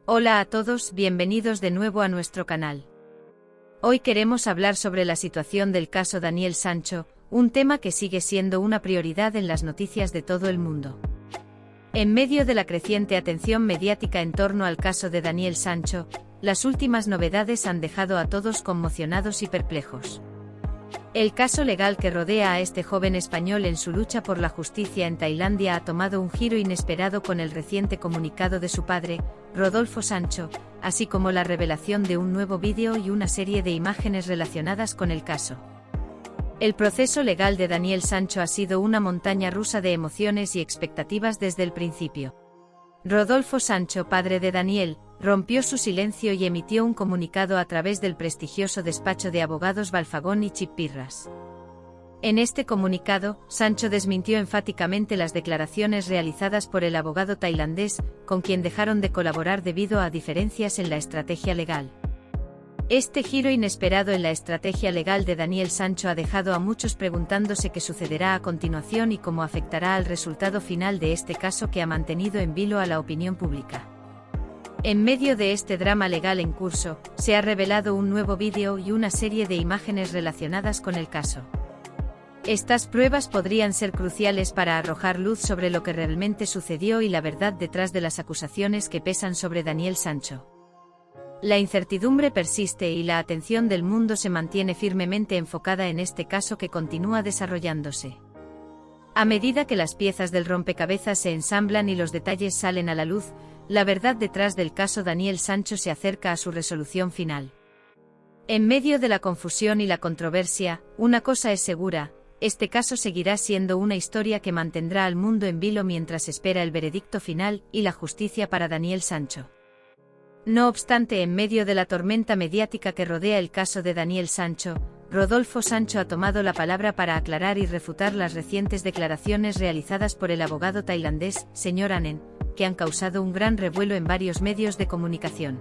Hola a todos, bienvenidos de nuevo a nuestro canal. Hoy queremos hablar sobre la situación del caso Daniel Sancho, un tema que sigue siendo una prioridad en las noticias de todo el mundo. En medio de la creciente atención mediática en torno al caso de Daniel Sancho, las últimas novedades han dejado a todos conmocionados y perplejos. El caso legal que rodea a este joven español en su lucha por la justicia en Tailandia ha tomado un giro inesperado con el reciente comunicado de su padre, Rodolfo Sancho, así como la revelación de un nuevo vídeo y una serie de imágenes relacionadas con el caso. El proceso legal de Daniel Sancho ha sido una montaña rusa de emociones y expectativas desde el principio. Rodolfo Sancho, padre de Daniel, rompió su silencio y emitió un comunicado a través del prestigioso despacho de abogados Balfagón y Chipirras. En este comunicado, Sancho desmintió enfáticamente las declaraciones realizadas por el abogado tailandés, con quien dejaron de colaborar debido a diferencias en la estrategia legal. Este giro inesperado en la estrategia legal de Daniel Sancho ha dejado a muchos preguntándose qué sucederá a continuación y cómo afectará al resultado final de este caso que ha mantenido en vilo a la opinión pública. En medio de este drama legal en curso, se ha revelado un nuevo vídeo y una serie de imágenes relacionadas con el caso. Estas pruebas podrían ser cruciales para arrojar luz sobre lo que realmente sucedió y la verdad detrás de las acusaciones que pesan sobre Daniel Sancho. La incertidumbre persiste y la atención del mundo se mantiene firmemente enfocada en este caso que continúa desarrollándose. A medida que las piezas del rompecabezas se ensamblan y los detalles salen a la luz, la verdad detrás del caso Daniel Sancho se acerca a su resolución final. En medio de la confusión y la controversia, una cosa es segura: este caso seguirá siendo una historia que mantendrá al mundo en vilo mientras espera el veredicto final y la justicia para Daniel Sancho. No obstante, en medio de la tormenta mediática que rodea el caso de Daniel Sancho, Rodolfo Sancho ha tomado la palabra para aclarar y refutar las recientes declaraciones realizadas por el abogado tailandés, Sr. Anen, que han causado un gran revuelo en varios medios de comunicación.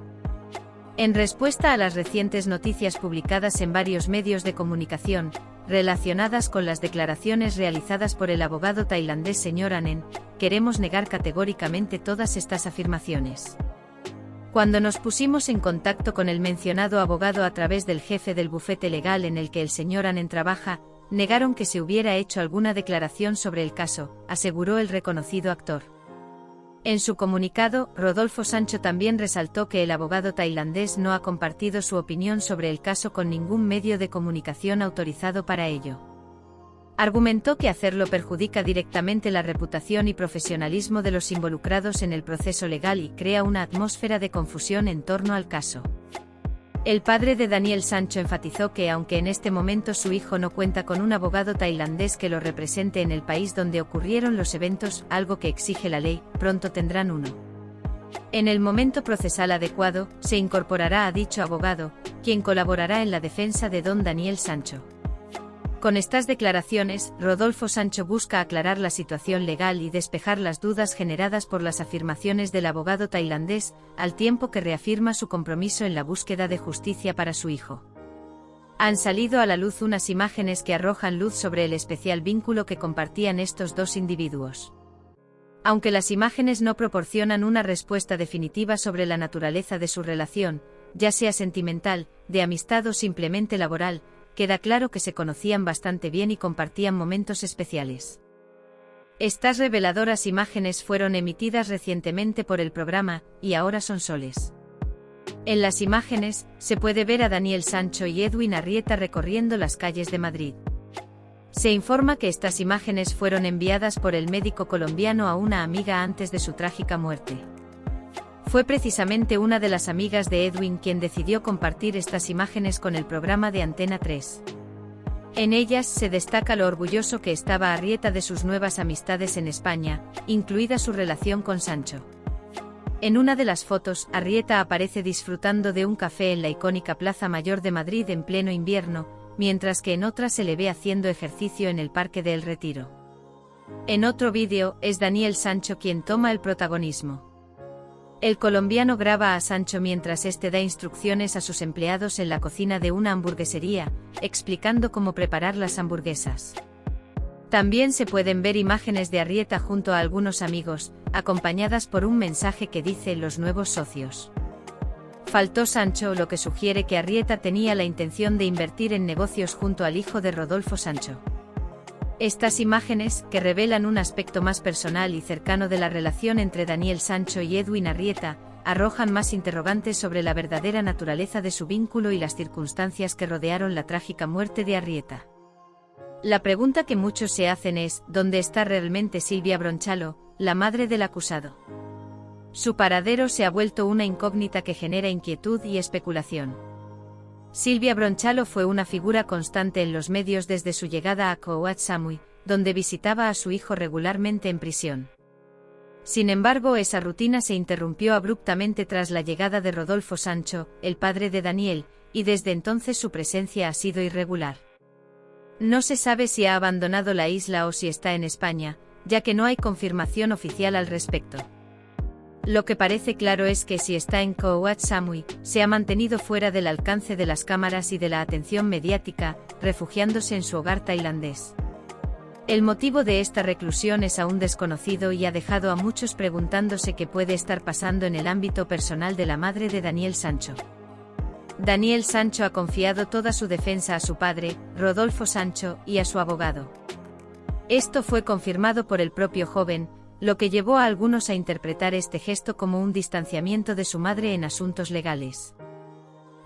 En respuesta a las recientes noticias publicadas en varios medios de comunicación, relacionadas con las declaraciones realizadas por el abogado tailandés Sr. Anen, queremos negar categóricamente todas estas afirmaciones. Cuando nos pusimos en contacto con el mencionado abogado a través del jefe del bufete legal en el que el Sr. Anen trabaja, negaron que se hubiera hecho alguna declaración sobre el caso, aseguró el reconocido actor. En su comunicado, Rodolfo Sancho también resaltó que el abogado tailandés no ha compartido su opinión sobre el caso con ningún medio de comunicación autorizado para ello. Argumentó que hacerlo perjudica directamente la reputación y profesionalismo de los involucrados en el proceso legal y crea una atmósfera de confusión en torno al caso. El padre de Daniel Sancho enfatizó que aunque en este momento su hijo no cuenta con un abogado tailandés que lo represente en el país donde ocurrieron los eventos, algo que exige la ley, pronto tendrán uno. En el momento procesal adecuado, se incorporará a dicho abogado, quien colaborará en la defensa de don Daniel Sancho. Con estas declaraciones, Rodolfo Sancho busca aclarar la situación legal y despejar las dudas generadas por las afirmaciones del abogado tailandés, al tiempo que reafirma su compromiso en la búsqueda de justicia para su hijo. Han salido a la luz unas imágenes que arrojan luz sobre el especial vínculo que compartían estos dos individuos. Aunque las imágenes no proporcionan una respuesta definitiva sobre la naturaleza de su relación, ya sea sentimental, de amistad o simplemente laboral, queda claro que se conocían bastante bien y compartían momentos especiales. Estas reveladoras imágenes fueron emitidas recientemente por el programa Y ahora son soles. En las imágenes, se puede ver a Daniel Sancho y Edwin Arrieta recorriendo las calles de Madrid. Se informa que estas imágenes fueron enviadas por el médico colombiano a una amiga antes de su trágica muerte. Fue precisamente una de las amigas de Edwin quien decidió compartir estas imágenes con el programa de Antena 3. En ellas se destaca lo orgulloso que estaba Arrieta de sus nuevas amistades en España, incluida su relación con Sancho. En una de las fotos, Arrieta aparece disfrutando de un café en la icónica Plaza Mayor de Madrid en pleno invierno, mientras que en otra se le ve haciendo ejercicio en el Parque del Retiro. En otro vídeo, es Daniel Sancho quien toma el protagonismo. El colombiano graba a Sancho mientras este da instrucciones a sus empleados en la cocina de una hamburguesería, explicando cómo preparar las hamburguesas. También se pueden ver imágenes de Arrieta junto a algunos amigos, acompañadas por un mensaje que dice: los nuevos socios. Faltó Sancho, lo que sugiere que Arrieta tenía la intención de invertir en negocios junto al hijo de Rodolfo Sancho. Estas imágenes, que revelan un aspecto más personal y cercano de la relación entre Daniel Sancho y Edwin Arrieta, arrojan más interrogantes sobre la verdadera naturaleza de su vínculo y las circunstancias que rodearon la trágica muerte de Arrieta. La pregunta que muchos se hacen es, ¿dónde está realmente Silvia Bronchalo, la madre del acusado? Su paradero se ha vuelto una incógnita que genera inquietud y especulación. Silvia Bronchalo fue una figura constante en los medios desde su llegada a Koh Samui, donde visitaba a su hijo regularmente en prisión. Sin embargo, esa rutina se interrumpió abruptamente tras la llegada de Rodolfo Sancho, el padre de Daniel, y desde entonces su presencia ha sido irregular. No se sabe si ha abandonado la isla o si está en España, ya que no hay confirmación oficial al respecto. Lo que parece claro es que si está en Koh Samui, se ha mantenido fuera del alcance de las cámaras y de la atención mediática, refugiándose en su hogar tailandés. El motivo de esta reclusión es aún desconocido y ha dejado a muchos preguntándose qué puede estar pasando en el ámbito personal de la madre de Daniel Sancho. Daniel Sancho ha confiado toda su defensa a su padre, Rodolfo Sancho, y a su abogado. Esto fue confirmado por el propio joven, lo que llevó a algunos a interpretar este gesto como un distanciamiento de su madre en asuntos legales.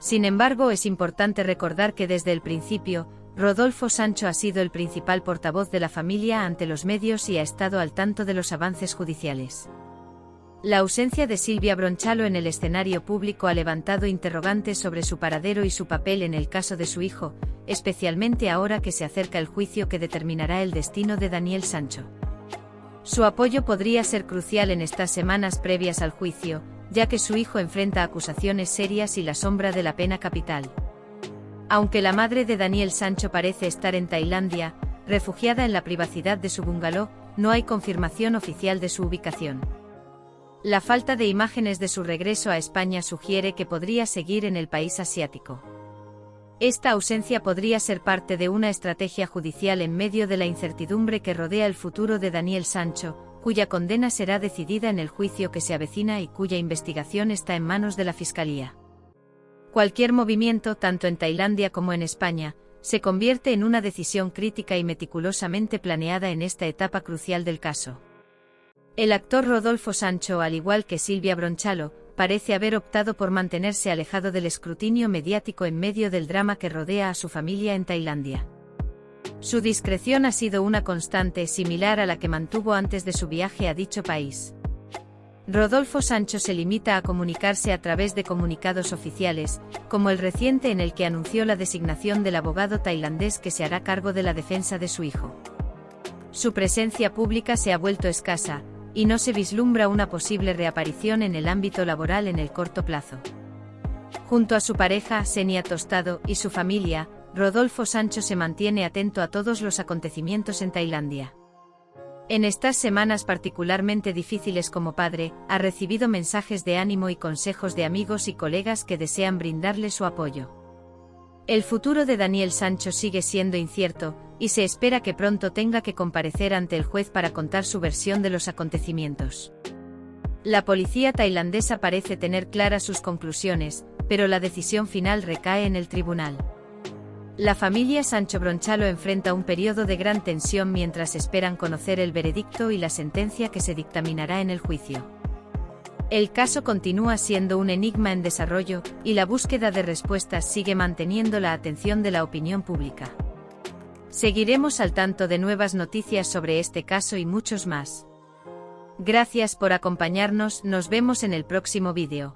Sin embargo, es importante recordar que desde el principio, Rodolfo Sancho ha sido el principal portavoz de la familia ante los medios y ha estado al tanto de los avances judiciales. La ausencia de Silvia Bronchalo en el escenario público ha levantado interrogantes sobre su paradero y su papel en el caso de su hijo, especialmente ahora que se acerca el juicio que determinará el destino de Daniel Sancho. Su apoyo podría ser crucial en estas semanas previas al juicio, ya que su hijo enfrenta acusaciones serias y la sombra de la pena capital. Aunque la madre de Daniel Sancho parece estar en Tailandia, refugiada en la privacidad de su bungalow, no hay confirmación oficial de su ubicación. La falta de imágenes de su regreso a España sugiere que podría seguir en el país asiático. Esta ausencia podría ser parte de una estrategia judicial en medio de la incertidumbre que rodea el futuro de Daniel Sancho, cuya condena será decidida en el juicio que se avecina y cuya investigación está en manos de la Fiscalía. Cualquier movimiento, tanto en Tailandia como en España, se convierte en una decisión crítica y meticulosamente planeada en esta etapa crucial del caso. El actor Rodolfo Sancho, al igual que Silvia Bronchalo, parece haber optado por mantenerse alejado del escrutinio mediático en medio del drama que rodea a su familia en Tailandia. Su discreción ha sido una constante similar a la que mantuvo antes de su viaje a dicho país. Rodolfo Sancho se limita a comunicarse a través de comunicados oficiales, como el reciente en el que anunció la designación del abogado tailandés que se hará cargo de la defensa de su hijo. Su presencia pública se ha vuelto escasa, y no se vislumbra una posible reaparición en el ámbito laboral en el corto plazo. Junto a su pareja, Xenia Tostado, y su familia, Rodolfo Sancho se mantiene atento a todos los acontecimientos en Tailandia. En estas semanas particularmente difíciles como padre, ha recibido mensajes de ánimo y consejos de amigos y colegas que desean brindarle su apoyo. El futuro de Daniel Sancho sigue siendo incierto, y se espera que pronto tenga que comparecer ante el juez para contar su versión de los acontecimientos. La policía tailandesa parece tener claras sus conclusiones, pero la decisión final recae en el tribunal. La familia Sancho Bronchalo enfrenta un periodo de gran tensión mientras esperan conocer el veredicto y la sentencia que se dictaminará en el juicio. El caso continúa siendo un enigma en desarrollo, y la búsqueda de respuestas sigue manteniendo la atención de la opinión pública. Seguiremos al tanto de nuevas noticias sobre este caso y muchos más. Gracias por acompañarnos, nos vemos en el próximo vídeo.